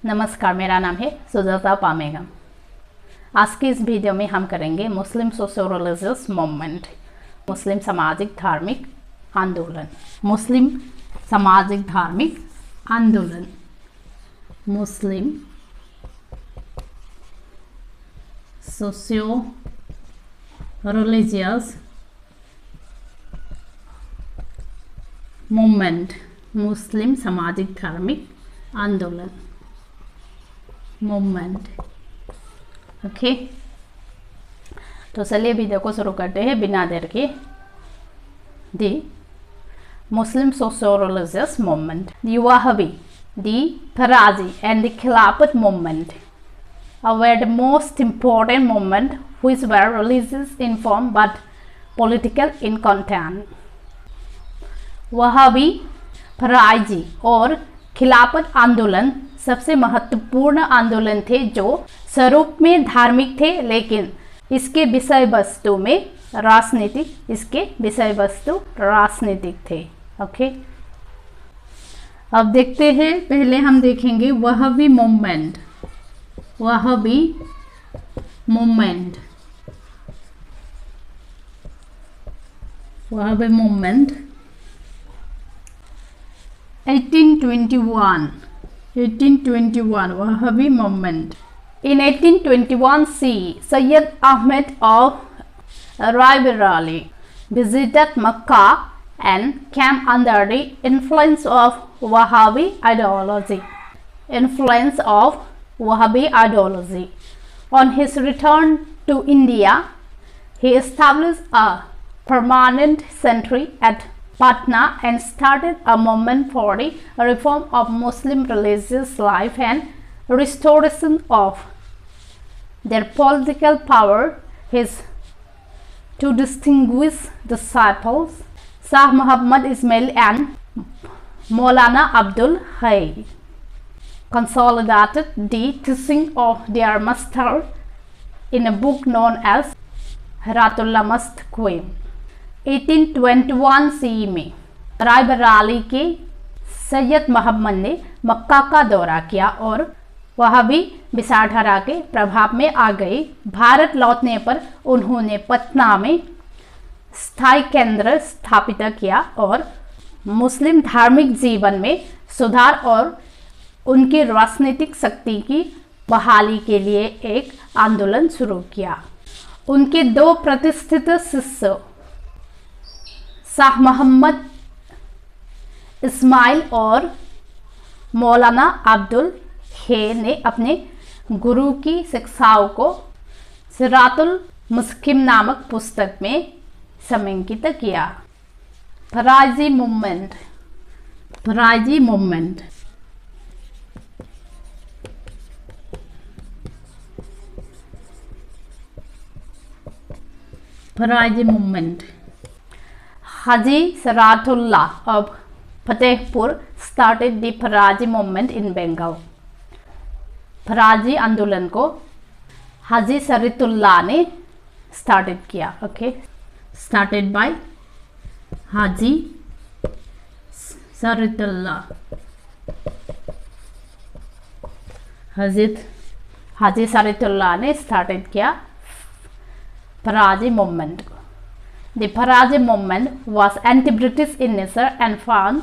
नमस्कार, मेरा नाम है सुजाता पामेगम। आज के इस वीडियो में हम करेंगे मुस्लिम सोशो रिलीजियस मूवमेंट, मुस्लिम सामाजिक धार्मिक आंदोलन। मुस्लिम सामाजिक धार्मिक आंदोलन, मुस्लिम सोशियो रिलीजियस मूवमेंट, मुस्लिम सामाजिक धार्मिक आंदोलन मूवमेंट। ओके, तो चलिए वीडियो को शुरू करते हैं बिना देर के। The Muslim socio religious movement, the Wahabi, the Faraizi and the Khilafat movement were the most important movement which were religious in form but political in content. Wahabi, Faraizi और खिलाफत आंदोलन सबसे महत्वपूर्ण आंदोलन थे जो स्वरूप में धार्मिक थे लेकिन इसके विषय वस्तु में राजनीतिक थे। ओके, अब देखते हैं। पहले हम देखेंगे Wahhabi movement. Wahhabi movement, Wahhabi movement 1821 Wahhabi movement. In 1821 Sayyid Ahmed of Raebareli visited Mecca and came under the influence of Wahhabi ideology. On his return to India, he established a permanent sanctuary at Patna and started a movement for the reform of Muslim religious life and restoration of their political power. His two distinguished disciples, Shah Muhammad Ismail and Maulana Abdul Hai, consolidated the teaching of their master in a book known as Hayatullah Mustaqim. 1821 में रायबरेली के सैयद मोहम्मद ने मक्का का दौरा किया और वहाबी विचारधारा के प्रभाव में आ गए। भारत लौटने पर उन्होंने पटना में स्थायी केंद्र स्थापित किया और मुस्लिम धार्मिक जीवन में सुधार और उनकी राजनीतिक शक्ति की बहाली के लिए एक आंदोलन शुरू किया। उनके दो प्रतिष्ठित शिष्य शाह मोहम्मद इस्माइल और मौलाना अब्दुल हे ने अपने गुरु की शिक्षाओं को सिरातुल मुस्तकीम नामक पुस्तक में समेकित किया। Faraizi movement, Faraizi movement Faraizi movement Haji Saratullah of Fatehpur started the Faraji movement in Bengal. फराजी आंदोलन को हाजी सरातुल्लाह ने स्टार्टेड किया। ओके, स्टार्टेड बाय हाजी सरातुल्लाह। हाजी सरातुल्लाह ने स्टार्टेड किया फराजी मूवमेंट को। The Faraji movement was anti-British in nature and found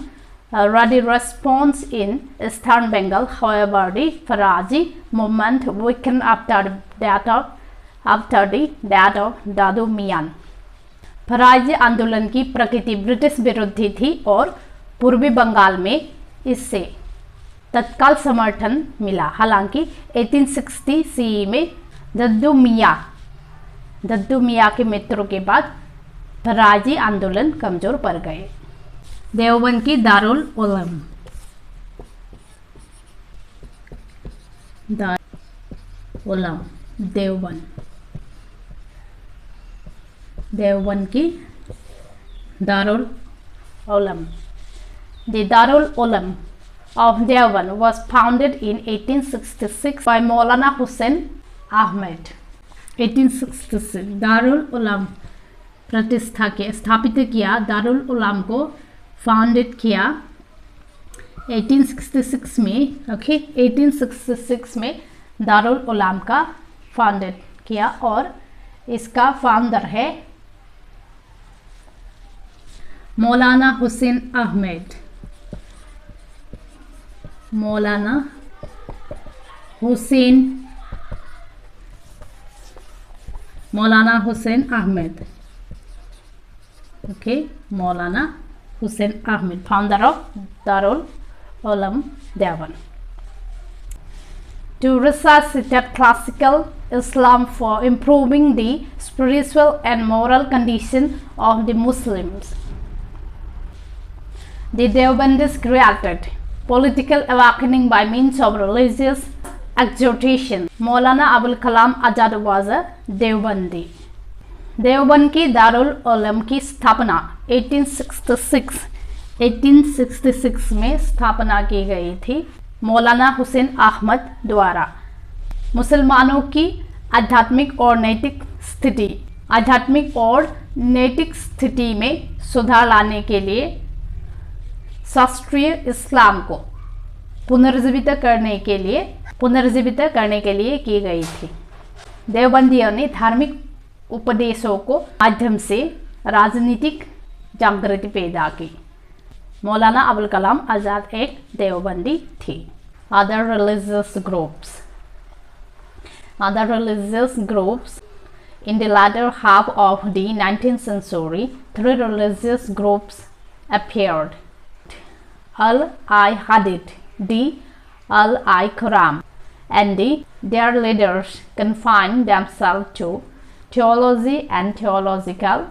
a ready response in Eastern Bengal. However, the Faraji movement weakened after the death of Dadu Mian. फराजी आंदोलन की प्रकृति British विरोधी थी और पूर्वी बंगाल में इससे तत्काल समर्थन मिला। हालांकि 1860 CE में दद्दू मियाँ के मृत्यु के बाद फराजी आंदोलन कमजोर पड़ गए। देवबंद की दारुल उलूम, देवबंद की Darul Uloom. The Darul Uloom of Deoband was founded in 1866 by Maulana Hussain Ahmed. 1866 Darul Uloom प्रतिष्ठा के स्थापित किया। दारुल उलूम को फाउंडेड किया 1866 में, ओके, 1866 में दारुल उलूम का फाउंडेड किया और इसका फाउंडर है मौलाना हुसैन अहमद। मौलाना Hussain Ahmad, okay, Maulana Hussain Ahmad, founder of Darul Uloom Deoband. To resuscitate classical Islam for improving the spiritual and moral condition of the Muslims. The Deobandis created political awakening by means of religious exhortation. Maulana Abul Kalam Azad was a Deobandi. Deoband की दारुल उलूम की स्थापना 1866 में स्थापना की गई थी मौलाना हुसैन अहमद द्वारा। मुसलमानों की आध्यात्मिक और नैतिक स्थिति में सुधार लाने के लिए शास्त्रीय इस्लाम को पुनर्जीवित करने के लिए की गई थी। देवबंदियों ने धार्मिक उपदेशों को माध्यम से राजनीतिक जागृति पैदा की। मौलाना अबुल कलाम आज़ाद एक देवबंदी थी। Other religious groups in the latter half of the 19th century, 3 religious groups appeared: Al-Hadith, the Al-Quram, and their leaders confined themselves to theology and theological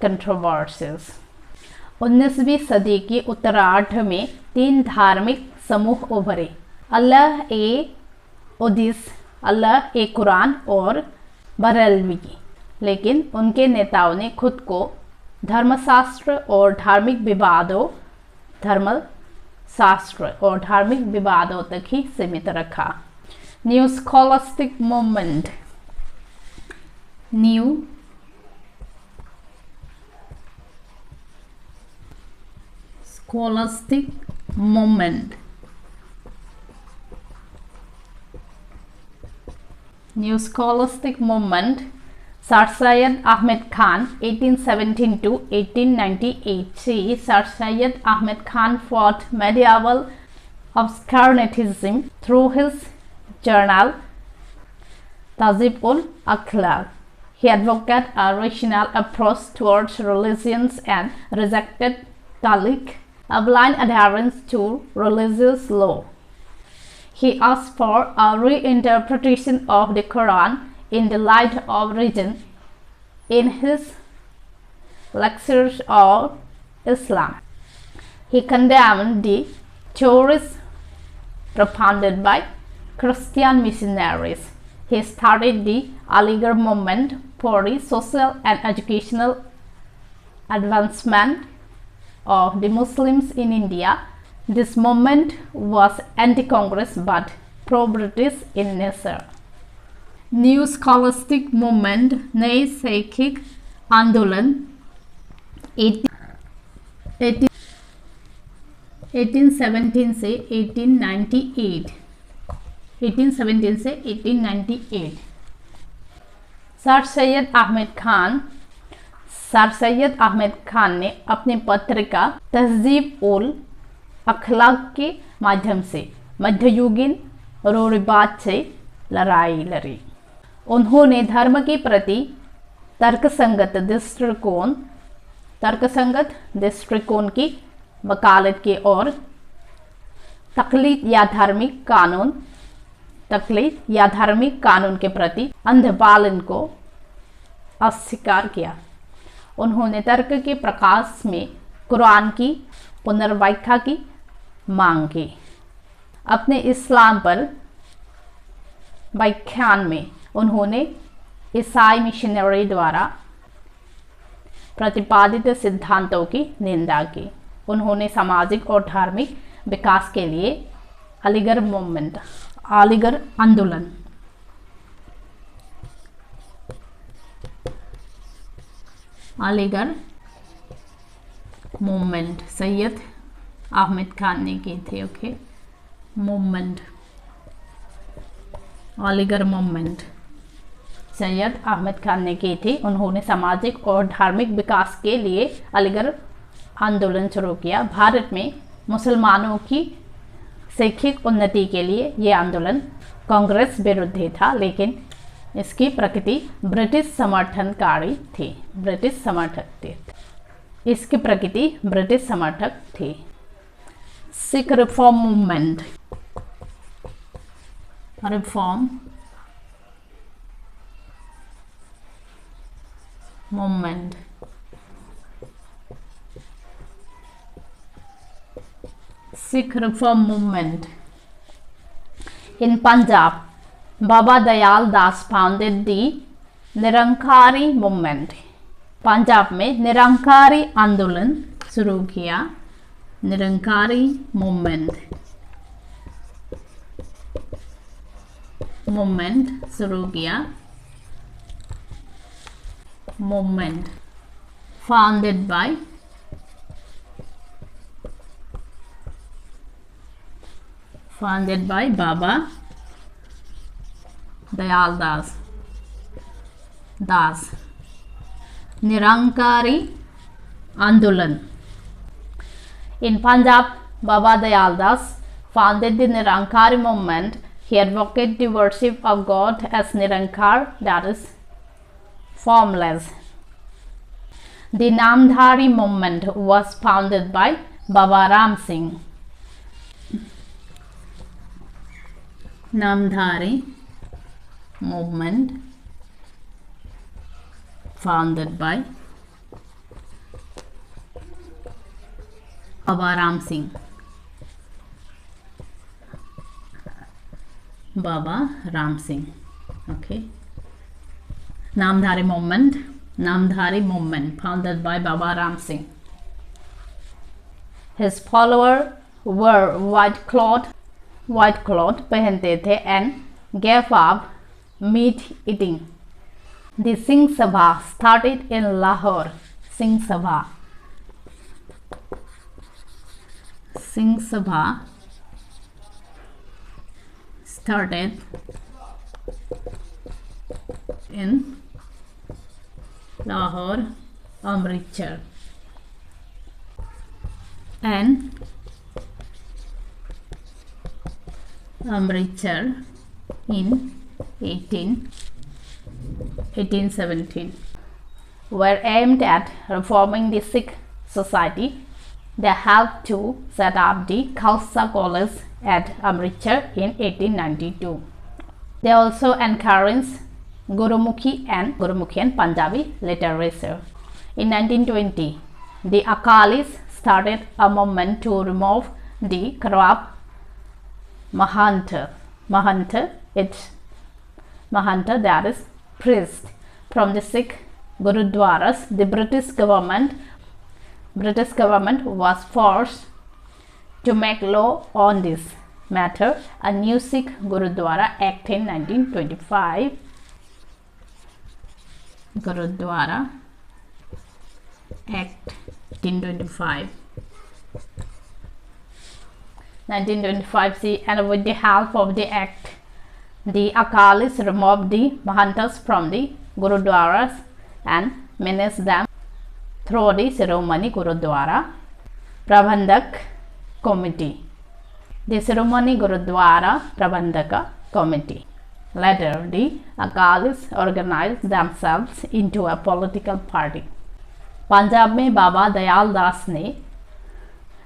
controversies. 19वीं सदी के उत्तरार्ध में 3 धार्मिक समूह उभरे: अल्लाह ए कुरान और बरेलवी। लेकिन उनके नेताओं ने खुद को धर्मशास्त्र और धार्मिक विवादों तक ही सीमित रखा। New scholastic movement Sir Syed Ahmed Khan 1817 to 1898. See, Sir Syed Ahmed Khan fought medieval obscurantism through his journal Tazib-ul-Akhlaq. He advocated a rational approach towards religions and rejected taliq, a blind adherence to religious law. He asked for a reinterpretation of the Quran in the light of reason in his lectures on Islam. He condemned the theories propounded by Christian missionaries. He started the Aligarh movement for the social and educational advancement of the Muslims in India. This movement was anti-Congress but pro-British in nature. New scholastic movement, नए शैक्षिक आंदोलन 1817 से 1898। Sir Syed Ahmad Khan ने अपनी पत्रिका तहज़ीब-उल-अखलाक के माध्यम से मध्ययुगीन रूढ़िवाद से लड़ाई लड़ी। उन्होंने धर्म के प्रति तर्कसंगत दृष्टिकोण की वकालत की और तकलीद या धार्मिक कानून के प्रति अंधपालन को अस्वीकार किया। उन्होंने तर्क के प्रकाश में कुरान की पुनर्व्याख्या की मांग की। अपने इस्लाम पर व्याख्यान में उन्होंने ईसाई मिशनरी द्वारा प्रतिपादित सिद्धांतों की निंदा की। उन्होंने सामाजिक और धार्मिक विकास के लिए अलीगढ़ आंदोलन सैयद अहमद खान ने की थी। Okay, movement, Aligarh movement Syed Ahmad Khan ने की थी। उन्होंने सामाजिक और धार्मिक विकास के लिए अलीगढ़ आंदोलन शुरू किया। भारत में मुसलमानों की शैक्षिक उन्नति के लिए ये आंदोलन कांग्रेस विरुद्ध था, लेकिन इसकी प्रकृति ब्रिटिश समर्थनकारी थी। ब्रिटिश समर्थक थी, इसकी प्रकृति ब्रिटिश समर्थक थी। Sikh reform movement, reform movement Sikh reform movement in Punjab, Baba Dayal Das founded the Nirankari movement. Punjab में निरंकारी आंदोलन शुरू किया। निरंकारी मूवमेंट शुरू किया। मूवमेंट फाउंडेड बाय बाबा दयाल दास। निरंकारी आंदोलन in Punjab, Baba Dayal Das founded the Nirankari movement. He advocated the worship of God as Nirankar, that is formless. The Namdhari movement was founded by Baba Ram Singh. Namdhari movement founded by Baba Ram Singh. Baba Ram Singh. Okay. Namdhari movement founded by Baba Ram Singh. His followers were white cloth पहनते थे and gave up meat eating. The Singh Sabha started in Lahore. Singh Sabha started in Lahore, Amritsar, and Amritsar in 1817 were aimed at reforming the Sikh society. They helped to set up the Khalsa College at Amritsar in 1892. They also encouraged Gurumukhi and Punjabi literature. In 1920, the Akalis started a movement to remove the corrupt Mahanta, that is priest, from the Sikh Gurudwaras. The British government was forced to make law on this matter. A new Sikh Gurudwara Act in 1925. Gurudwara Act 1925 and with the help of the act, the Akalis removed the Mahantas from the Gurudwaras and menaced them through the Shiromani Gurudwara Prabandhak Committee. The Shiromani Gurudwara Prabandhaka Committee. Later, the Akalis organized themselves into a political party. Punjab में बाबा दयाल दास ने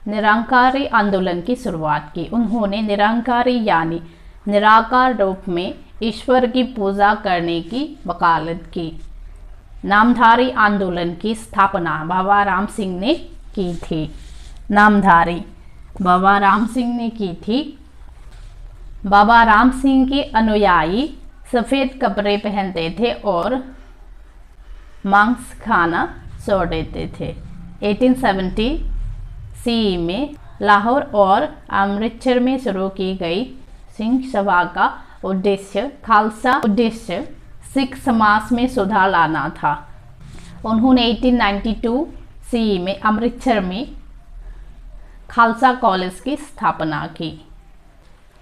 निरंकारी आंदोलन की शुरुआत की। उन्होंने निरंकारी यानी निराकार रूप में ईश्वर की पूजा करने की वकालत की। नामधारी आंदोलन की स्थापना बाबा राम सिंह ने की थी। नामधारी बाबा राम सिंह ने की थी। बाबा राम सिंह के अनुयायी सफ़ेद कपड़े पहनते थे और मांस खाना छोड़ देते थे। 1870 CE में लाहौर और अमृतसर में शुरू की गई सिंह सभा का उद्देश्य सिख समाज में सुधार लाना था। उन्होंने 1892 CE में अमृतसर में खालसा कॉलेज की स्थापना की।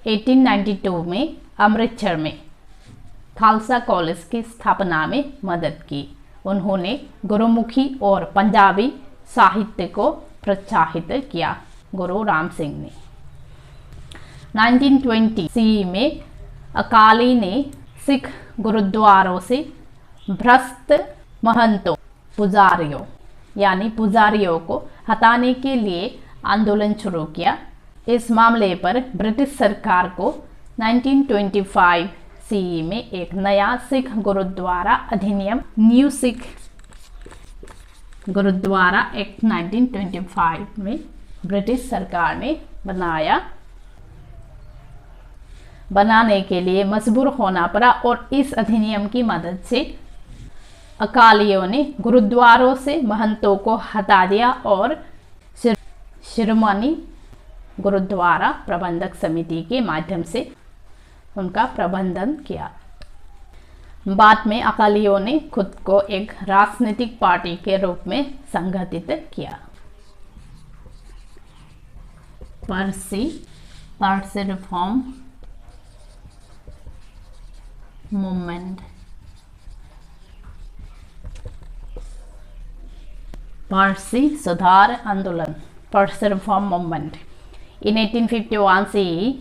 1892 में अमृतसर में खालसा कॉलेज की स्थापना में मदद की। उन्होंने गुरुमुखी और पंजाबी साहित्य को प्रोत्साहित किया। गुरु राम सिंह ने 1920 ईस्वी में अकाली ने सिख गुरुद्वारों से भ्रष्ट महंतों पुजारियों को हटाने के लिए आंदोलन शुरू किया। इस मामले पर ब्रिटिश सरकार को 1925 ईस्वी में एक नया सिख गुरुद्वारा अधिनियम न्यू सिख गुरुद्वारा एक्ट 1925 में ब्रिटिश सरकार ने बनाने के लिए मजबूर होना पड़ा और इस अधिनियम की मदद से अकालियों ने गुरुद्वारों से महंतों को हटा दिया और शिरोमणि गुरुद्वारा प्रबंधक समिति के माध्यम से उनका प्रबंधन किया। बाद में अकालियों ने खुद को एक राजनीतिक पार्टी के रूप में संगठित किया। पारसी रिफॉर्म मूवमेंट, पारसी सुधार आंदोलन, Parsi reform movement. In 1851 CE,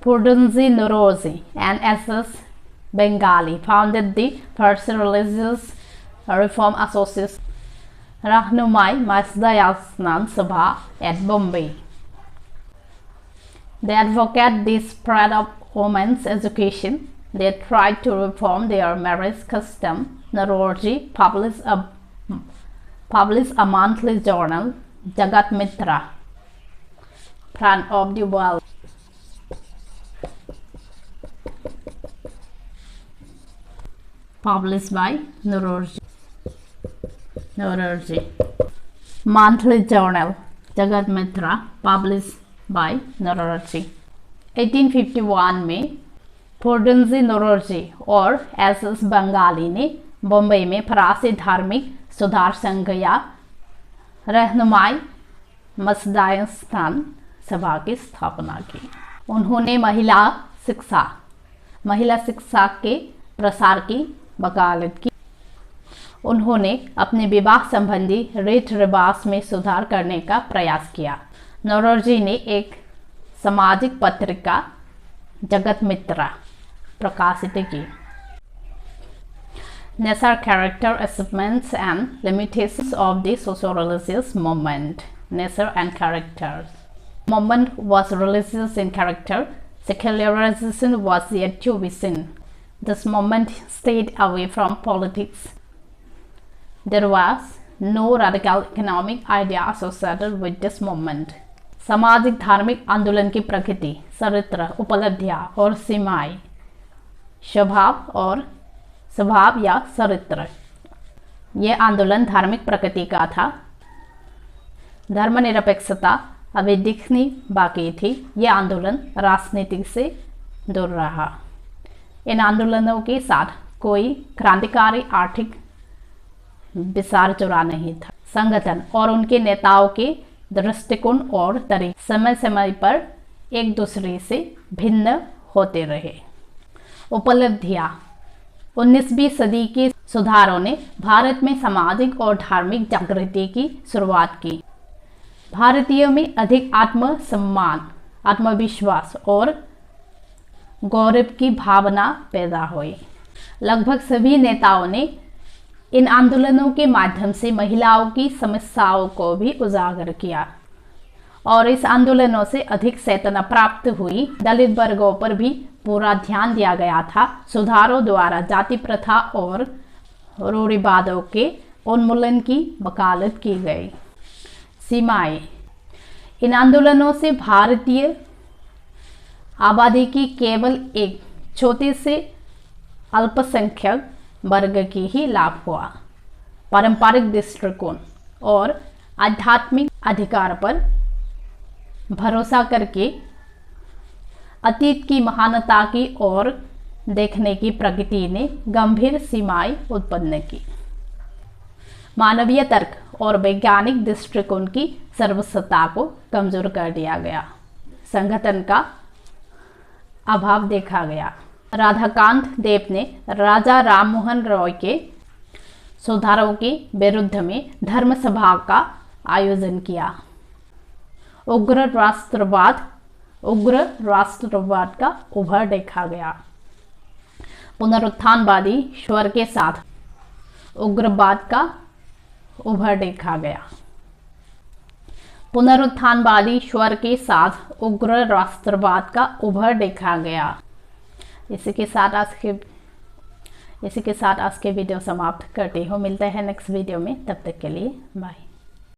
Purdonji Norozi and S.S. Bengali founded the Parsi Religious Reform Association Rahnumai Masdayasnan Sabha at Bombay. They advocate the spread of women's education. They tried to reform their marriage custom. Noroji published a monthly journal, Jagat Mitra, Friend of the World. Published by Noroji. Monthly journal, Jagat Mitra, published by Noroji. 1851 में पुरंदजी नोरोजी और SS. Bengali ने बम्बई में फरासी धार्मिक सुधार संघ या रहनुमाई मसदायस्तान सभा की स्थापना की। उन्होंने महिला शिक्षा के प्रसार की वकालत की। उन्होंने अपने विवाह संबंधी रीत रिवाज में सुधार करने का प्रयास किया। नौरोजी ने एक सामाजिक पत्रिका जगत मित्रा प्रकाशित की। Necessary character, achievements and limitations of the socio-religious movement. Nature and characters. Movement was religious in character. Secularization was yet to be seen. This movement stayed away from politics. There was no radical economic idea associated with this movement. सामाजिक धार्मिक आंदोलन की प्रकृति, चरित्र, उपलब्धियां और सीमाएं, स्वभाव या चरित्र। यह आंदोलन धार्मिक प्रकृति का था। धर्मनिरपेक्षता अभी दिखनी बाकी थी। यह आंदोलन राजनीति से दूर रहा। इन आंदोलनों के साथ कोई क्रांतिकारी आर्थिक विचार जुड़ा नहीं था। संगठन और उनके नेताओं के दृष्टिकोण और तरीके समय समय पर एक दूसरे से भिन्न होते रहे। उपलब्धियां। 19वीं सदी के सुधारों ने भारत में सामाजिक और धार्मिक जागृति की शुरुआत की। भारतीयों में अधिक आत्मसम्मान, आत्मविश्वास और गौरव की भावना पैदा हुई। लगभग सभी नेताओं ने इन आंदोलनों के माध्यम से महिलाओं की समस्याओं को भी उजागर किया और इस आंदोलनों से अधिक चेतना प्राप्त हुई। दलित वर्गों पर भी पूरा ध्यान दिया गया था। सुधारों द्वारा जाति प्रथा और रूढ़िवादों के उन्मूलन की वकालत की गई। सीमाएं। इन आंदोलनों से भारतीय आबादी की केवल एक छोटे से अल्पसंख्यक वर्ग की ही लाभ हुआ। पारंपरिक दृष्टिकोण और आध्यात्मिक अधिकार पर भरोसा करके अतीत की महानता की ओर देखने की प्रकृति ने गंभीर सीमाएं उत्पन्न की। मानवीय तर्क और वैज्ञानिक दृष्टिकोण की सर्वसत्ता को कमजोर कर दिया गया। संगठन का अभाव देखा गया। राधाकांत देव ने राजा राममोहन रॉय के सुधारों के विरुद्ध में धर्म सभा का आयोजन किया। उग्र राष्ट्रवाद का उभर देखा गया। पुनरुत्थानवादी स्वर के साथ उग्रवाद का उभर देखा गया। पुनरुत्थानवादी स्वर के साथ उग्र राष्ट्रवाद का उभर देखा गया। इसी के साथ आज के वीडियो समाप्त करती हूँ। मिलते हैं नेक्स्ट वीडियो में, तब तक के लिए बाय।